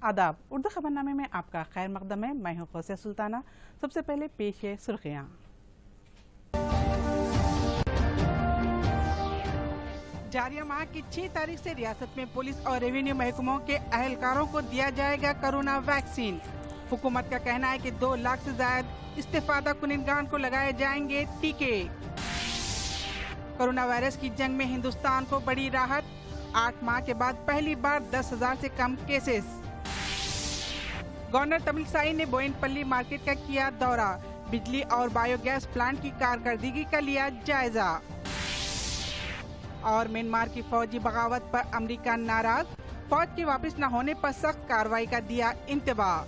आदाब। उर्दू खबरनामे में आपका खैर मकदम है। मैं हूं ख़ौसिया सुल्ताना। सबसे पहले पेश है सुर्खियां। जारिया माह की 6 तारीख से रियासत में पुलिस और रेवेन्यू महकमों के अहलकारों को दिया जाएगा कोरोना वैक्सीन। हुकूमत का कहना है कि 2 लाख से ज्यादा इस्तेफादा कुनिनगान को लगाए जाएंगे टीके। कोरोना वायरस की जंग में हिंदुस्तान को बड़ी राहत। 8 माह के बाद पहली बार 10,000 से कम केसेस। गवर्नर तमिलसाई ने बोयिनपल्ली मार्केट का किया दौरा। बिजली और बायोगैस प्लांट की कारकर्दगी का लिया जायजा। और म्यांमार की फौजी बगावत पर अमेरिका नाराज। फौज के वापस न होने पर सख्त कार्रवाई का दिया इंतबाह।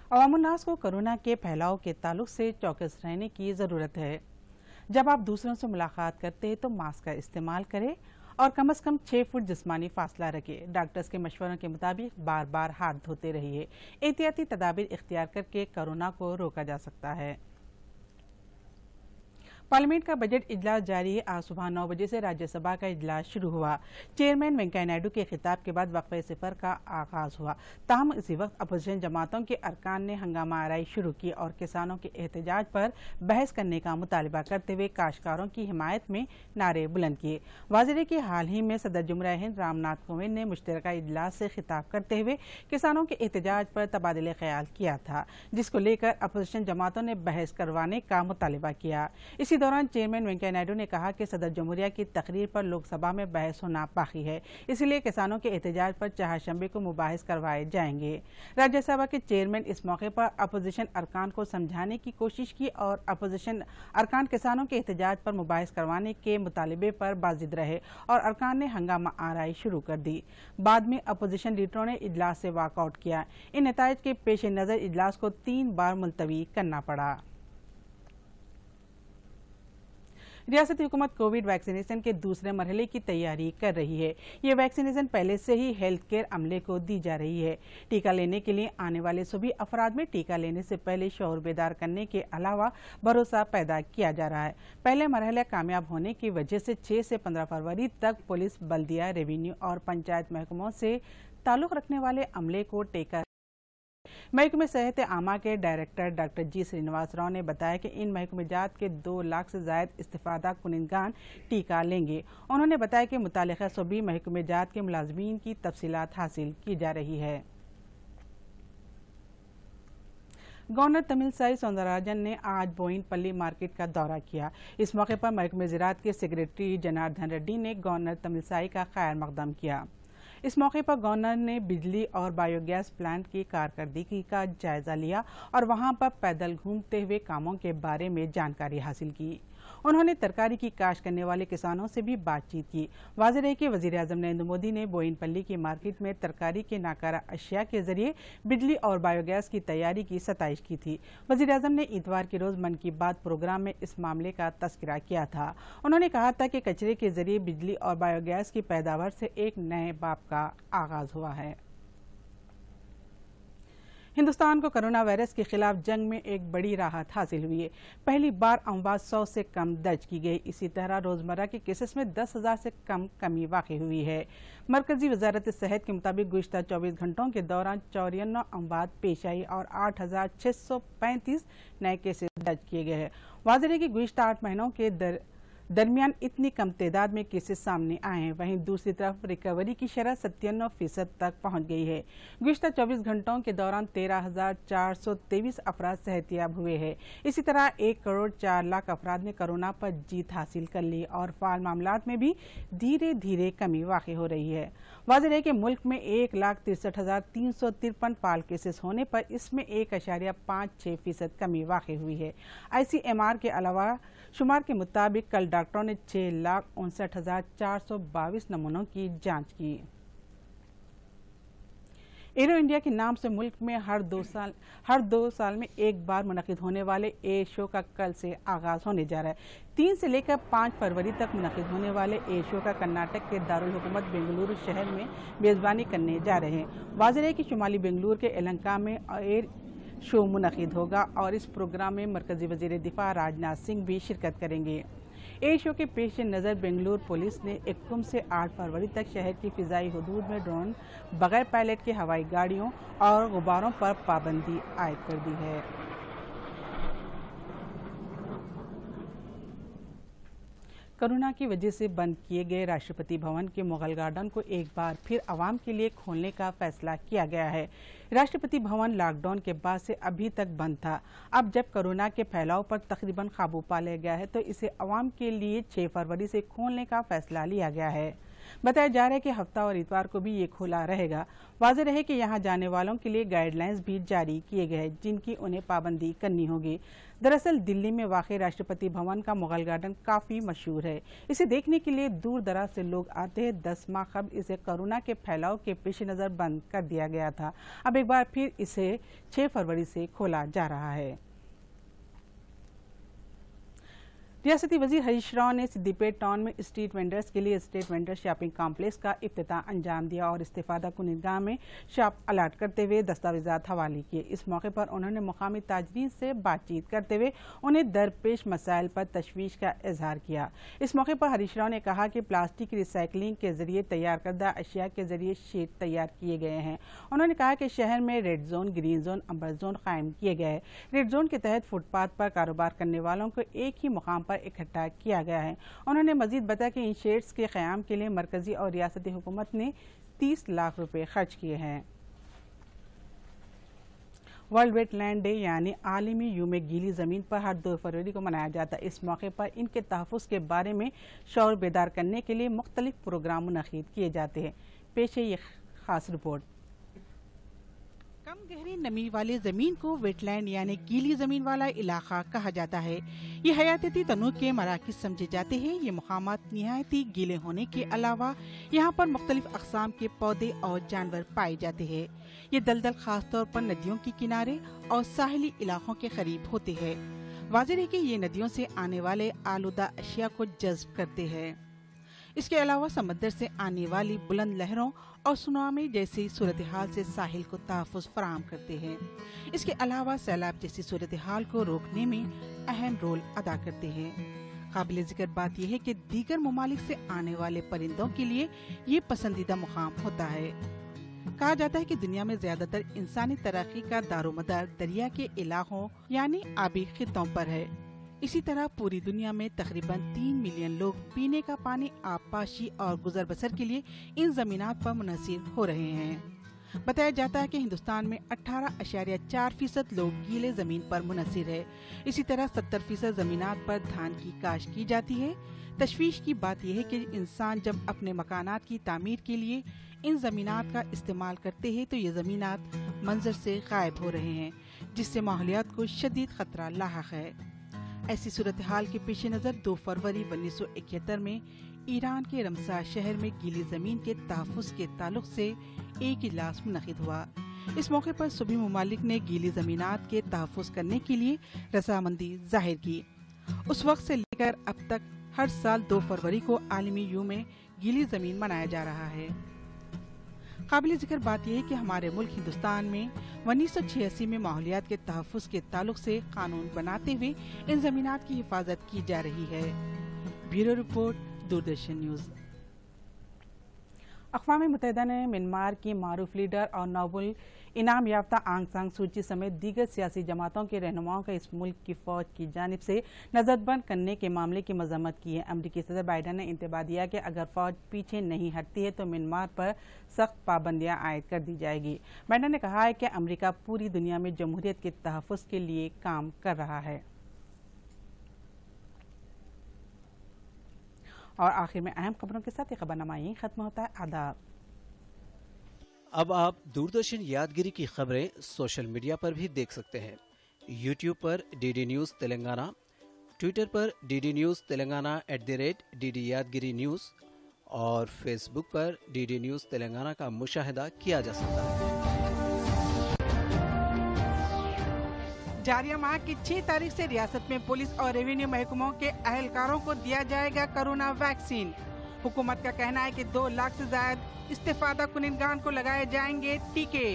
अवामुन्नास को कोरोना के फैलाव के ताल्लुक से चौकस रहने की ज़रूरत है। जब आप दूसरों से मुलाकात करते हैं तो मास्क का इस्तेमाल करें और कम से कम 6 फुट जिस्मानी फासला रखें। डॉक्टर्स के मशवरों के मुताबिक बार बार हाथ धोते रहिए। एहतियाती तदाबीर इख्तियार करके कोरोना को रोका जा सकता है। पार्लियामेंट का बजट इजलास जारी है। आज सुबह 9 बजे से राज्यसभा का इजलास शुरू हुआ। चेयरमैन वेंकैया नायडू के खिताब के बाद वक्फे सिफर का आगाज हुआ। ताहम इसी वक्त अपोजिशन जमातों के अरकान ने हंगामा आराई शुरू की और किसानों के एहतजाज पर बहस करने का मुतालबा करते हुए काश्तकारों की हिमायत में नारे बुलंद किए। वाज़ेह कि हाल ही में सदर जुमहूरिया हिंद रामनाथ कोविंद ने मुश्तरका इजलास से खिताब करते हुए किसानों के एहतजाज पर तबादले ख्याल किया था, जिसको लेकर अपोजिशन जमातों ने बहस करवाने का मुतालबा किया। इसी दौरान चेयरमैन वेंकैया नायडू ने कहा कि सदर जमहूरिया की तकरीर पर लोकसभा में बहस होना बाकी है, इसलिए किसानों के एहतजाज पर चहारशंबे को मुबाहिस करवाए जाएंगे। राज्यसभा के चेयरमैन इस मौके पर अपोजिशन अरकान को समझाने की कोशिश की और अपोजिशन अरकान किसानों के एहतजाज पर मुबाहिस करवाने के मुतालिबे पर बाजिद रहे और अरकान ने हंगामा आराई शुरू कर दी। बाद में अपोजिशन लीडरों ने इजलास से वॉकआउट किया। इन नताइज के पेश नज़र इजलास को 3 बार मुलतवी करना पड़ा। रियासती हुकूमत कोविड वैक्सीनेशन के दूसरे मरहले की तैयारी कर रही है। ये वैक्सीनेशन पहले से ही हेल्थ केयर अमले को दी जा रही है। टीका लेने के लिए आने वाले सभी अफराद में टीका लेने से पहले शऊर बेदार करने के अलावा भरोसा पैदा किया जा रहा है। पहले मरहला कामयाब होने की वजह से 6 से 15 फरवरी तक पुलिस, बल्दिया, रेवेन्यू और पंचायत महकमों से ताल्लुक रखने वाले अमले को टीका। महकमे सेहत आमा के डायरेक्टर डॉक्टर जी श्रीनिवास राव ने बताया कि इन महकमेजात के 2 लाख से ज्यादा इस्तेफादा कुनिनगान टीका लेंगे। उन्होंने बताया कि मुतालिका सूबी महकमेजात के मुलाजमीन की तफसीलात हासिल की जा रही है। गवर्नर तमिलसाई सौंदरराजन ने आज बोयिनपल्ली मार्केट का दौरा किया। इस मौके पर महकमे ज़राअत के सेक्रेटरी जनार्दन रेड्डी ने गवर्नर तमिलसाई का खैर मकदम किया। इस मौके पर गवर्नर ने बिजली और बायोगैस प्लांट की कारकर्दगी का जायजा लिया और वहां पर पैदल घूमते हुए कामों के बारे में जानकारी हासिल की। उन्होंने तरकारी की काश्त करने वाले किसानों से भी बातचीत की। वाज़ेह है कि वज़ीर आज़म नरेंद्र मोदी ने बोयिनपल्ली की मार्केट में तरकारी के नाकारा अशिया के जरिए बिजली और बायोगैस की तैयारी की सताइश की थी। वज़ीर आज़म ने इतवार के रोज मन की बात प्रोग्राम में इस मामले का तस्करा किया था। उन्होंने कहा था कि कचरे के जरिए बिजली और बायोगैस की पैदावार से एक नए बाब का आगाज हुआ है। हिंदुस्तान को कोरोना वायरस के खिलाफ जंग में एक बड़ी राहत हासिल हुई है। पहली बार अमवात 100 से कम दर्ज की गई। इसी तरह रोजमर्रा के केसेस में 10,000 से कम कमी वाक़ई हुई है। मरकजी वजारत सेहत के मुताबिक गुज़िश्ता 24 घंटों के दौरान 54 अमवात पेश आई और 8,635 नए केसेस दर्ज किए गए हैं। वाज़ेह है कि गुज़िश्ता 8 महीनों के दरमियान इतनी कम तादाद में केसेस सामने आए हैं। वहीं दूसरी तरफ रिकवरी की शरह 97% तक पहुंच गई है। गुज़िश्ता 24 घंटों के दौरान 13,423 अफराद सेहतियाब हुए हैं। इसी तरह 1 करोड़ 4 लाख अफराद ने कोरोना पर जीत हासिल कर ली और फाल मामलात में भी धीरे धीरे कमी वाक़ई हो रही है। वाज़ेह है कि मुल्क में 1,63,353 फाल केसेस होने पर इसमें 1.56% कमी वाक़ई हुई है। ICMR के अलावा शुमार के मुताबिक कल डॉक्टरों ने 6,59,422 नमूनों की जांच की। एरो इंडिया के नाम से मुल्क में हर दो साल में एक बार मुनक़िद होने वाले एयर शो का कल से आगाज होने जा रहा है। 3 से लेकर 5 फरवरी तक मुनक़िद होने वाले एयर शो का कर्नाटक के दारुल हुकूमत बेंगलुरु शहर में मेज़बानी करने जा रहे हैं। वाज़ेह है कि शुमाली बेंगलुरु के एलंका में एयर शो मुनक़िद होगा और इस प्रोग्राम में मरकजी वज़ीर दिफा राजनाथ सिंह भी शिरकत करेंगे। एयर शो के पेश नज़र बेंगलुरु पुलिस ने 1 से 8 फरवरी तक शहर की फिजाई हदूद में ड्रोन, बगैर पायलट के हवाई गाड़ियों और गुब्बारों पर पाबंदी आयद कर दी है। कोरोना की वजह से बंद किए गए राष्ट्रपति भवन के मुगल गार्डन को एक बार फिर आवाम के लिए खोलने का फैसला किया गया है। राष्ट्रपति भवन लॉकडाउन के बाद से अभी तक बंद था। अब जब कोरोना के फैलाव पर तकरीबन काबू पा लिया गया है तो इसे आवाम के लिए 6 फरवरी से खोलने का फैसला लिया गया है। बताया जा रहा है कि हफ्ता और इतवार को भी ये खुला रहेगा। वाज़ेह रहे कि यहाँ जाने वालों के लिए गाइडलाइंस भी जारी किए गए हैं जिनकी उन्हें पाबंदी करनी होगी। दरअसल दिल्ली में वाक़ई राष्ट्रपति भवन का मुगल गार्डन काफ़ी मशहूर है। इसे देखने के लिए दूर दराज से लोग आते हैं। 10 माह कबल इसे कोरोना के फैलाव के पेश नज़र बंद कर दिया गया था। अब एक बार फिर इसे 6 फरवरी से खोला जा रहा है। रियासती वजीर हरीश राव ने सिद्दीपेट टाउन में स्ट्रीट वेंडर्स के लिए स्ट्रीट वेंडर शॉपिंग कॉम्प्लेक्स का इफ्तिताह अंजाम दिया और इस्तेफादा कुनिगाह में शॉप अलाट करते हुए दस्तावेजात हवाले किए। इस मौके पर उन्होंने मुकामी ताजरीन से बातचीत करते हुए उन्हें दरपेश मसाइल पर तशवीश का इजहार किया। इस मौके पर हरीश राव ने कहा कि प्लास्टिक रिसाइकलिंग के जरिए तैयार करदा अशिया के जरिए शीट तैयार किए गए हैं। उन्होंने कहा कि शहर में रेड जोन, ग्रीन जोन, अम्बर जोन कायम किए गए हैं। रेड जोन के तहत फुटपाथ पर कारोबार करने वालों को एक ही मुकाम पर इकट्ठा किया गया है। उन्होंने मजीद बताया कि इन शेड्स के क़याम के लिए मरकजी और रियासती हुकूमत ने 30 लाख रुपए खर्च किए हैं। वर्ल्ड वेटलैंड डे यानी आलमी यूम गीली ज़मीन पर हर 2 फरवरी को मनाया जाता है। इस मौके पर इनके तहफ़्फ़ुज़ के बारे में शऊर बेदार करने के लिए मुख्तलिफ प्रोग्राम मुनक़िद किए जाते हैं। पेश है ये खास रिपोर्ट। कम गहरी नमी वाले जमीन को वेटलैंड यानी गीली जमीन वाला इलाका कहा जाता है। ये हयाती तनू के मराकज़ समझे जाते हैं। ये मुकामात निहायती गीले होने के अलावा यहाँ पर मुख्तलिफ अक़साम के पौधे और जानवर पाए जाते हैं। ये दलदल खास तौर पर नदियों के किनारे और साहिली इलाकों के करीब होते हैं। वाज़ेह है कि ये नदियों से आने वाले आलूदा अशिया को जज्ब करते हैं। इसके अलावा समंदर से आने वाली बुलंद लहरों और सुनामी जैसी सूरत हाल से साहिल को तहफ़्फ़ुज़ फराहम करते हैं। इसके अलावा सैलाब जैसी सूरत हाल को रोकने में अहम रोल अदा करते हैं। काबिल ज़िक्र बात यह है कि दीगर ममालिक से आने वाले परिंदों के लिए ये पसंदीदा मुकाम होता है। कहा जाता है कि दुनिया में ज्यादातर इंसानी तरक्की का दारोमदार दरिया के इलाकों यानी आबी खित्तों पर है। इसी तरह पूरी दुनिया में तकरीबन 3 मिलियन लोग पीने का पानी, आबपाशी और गुजर बसर के लिए इन जमीनात पर मुनहसिर हो रहे हैं। बताया जाता है कि हिंदुस्तान में 18.4% लोग गीले जमीन पर मुनहसिर है। इसी तरह 70% जमीनात पर धान की काश्त की जाती है। तशवीश की बात यह है कि इंसान जब अपने मकानात की तामीर के लिए इन जमीनात का इस्तेमाल करते हैं तो ये जमीनात मंजर से गायब हो रहे हैं, जिससे माहौलियात को शदीद खतरा लाहक है। ऐसी सूरत हाल के पेश नज़र 2 फरवरी 1971 में ईरान के रमसा शहर में गीली जमीन के तहफ़्फ़ुज़ के ताल्लुक से एक इजलास मुनक़िद हुआ। इस मौके पर सभी ममालिक ने गीली जमीनात के तहफ़्फ़ुज़ करने के लिए रज़ामंदी जाहिर की। उस वक्त से लेकर अब तक हर साल 2 फरवरी को आलमी यूम गीली जमीन मनाया जा रहा है। काबिल ज़िक्र बात यह है कि हमारे मुल्क हिंदुस्तान में 1986 में माहौलियात के तहफ़्फ़ुज़ के ताल्लुक से कानून बनाते हुए इन जमीनात की हिफाजत की जा रही है। Bureau report, Doordarshan news. अक़वाम मुत्तहिदा ने म्यांमार की मारूफ लीडर और नोबेल इनाम याफ्ता आंग सान सूची समेत दीगर सियासी जमातों के रहनुमाओं का इस मुल्क की फौज की जानिब से नज़रबंद करने के मामले की मज़म्मत की है। अमरीकी सदर बाइडन ने इंतबाह दिया कि अगर फौज पीछे नहीं हटती है तो म्यांमार पर सख्त पाबंदियां आयद कर दी जाएगी। बाइडन ने कहा है कि अमरीका पूरी दुनिया में जमहूरियत के तहफ़्फ़ुज़ के लिए काम कर रहा है। और आखिर में अहम खबरों के साथ ये खबरनामा यहीं खत्म होता है। आदाब। अब आप दूरदर्शन यादगिरी की खबरें सोशल मीडिया पर भी देख सकते हैं। यूट्यूब पर डीडी न्यूज़ तेलंगाना, ट्विटर पर डीडी न्यूज़ तेलंगाना @DD यादगिरी न्यूज़ और फेसबुक पर डीडी न्यूज़ तेलंगाना का मुशाहिदा किया जा सकता है। जारिया माह की 6 तारीख से रियासत में पुलिस और रेवेन्यू महकमों के अहलकारों को दिया जाएगा कोरोना वैक्सीन। हुकूमत का कहना है कि 2 लाख से ज्यादा इस्तेफादा कुनिगान को लगाए जाएंगे टीके।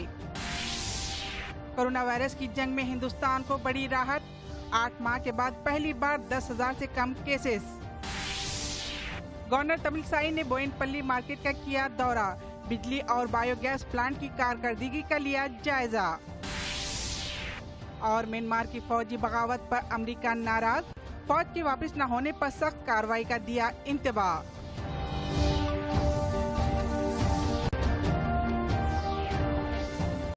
कोरोना वायरस की जंग में हिंदुस्तान को बड़ी राहत, 8 माह के बाद पहली बार 10,000 से कम केसेस। गवर्नर तमिलसाई ने बोयनपल्ली मार्केट का किया दौरा, बिजली और बायोगैस प्लांट की कारकर्दगी का लिया जायजा। और म्यांमार की फौजी बगावत पर अमेरिका नाराज, फौज के वापस न होने पर सख्त कार्रवाई का दिया इंतबाह।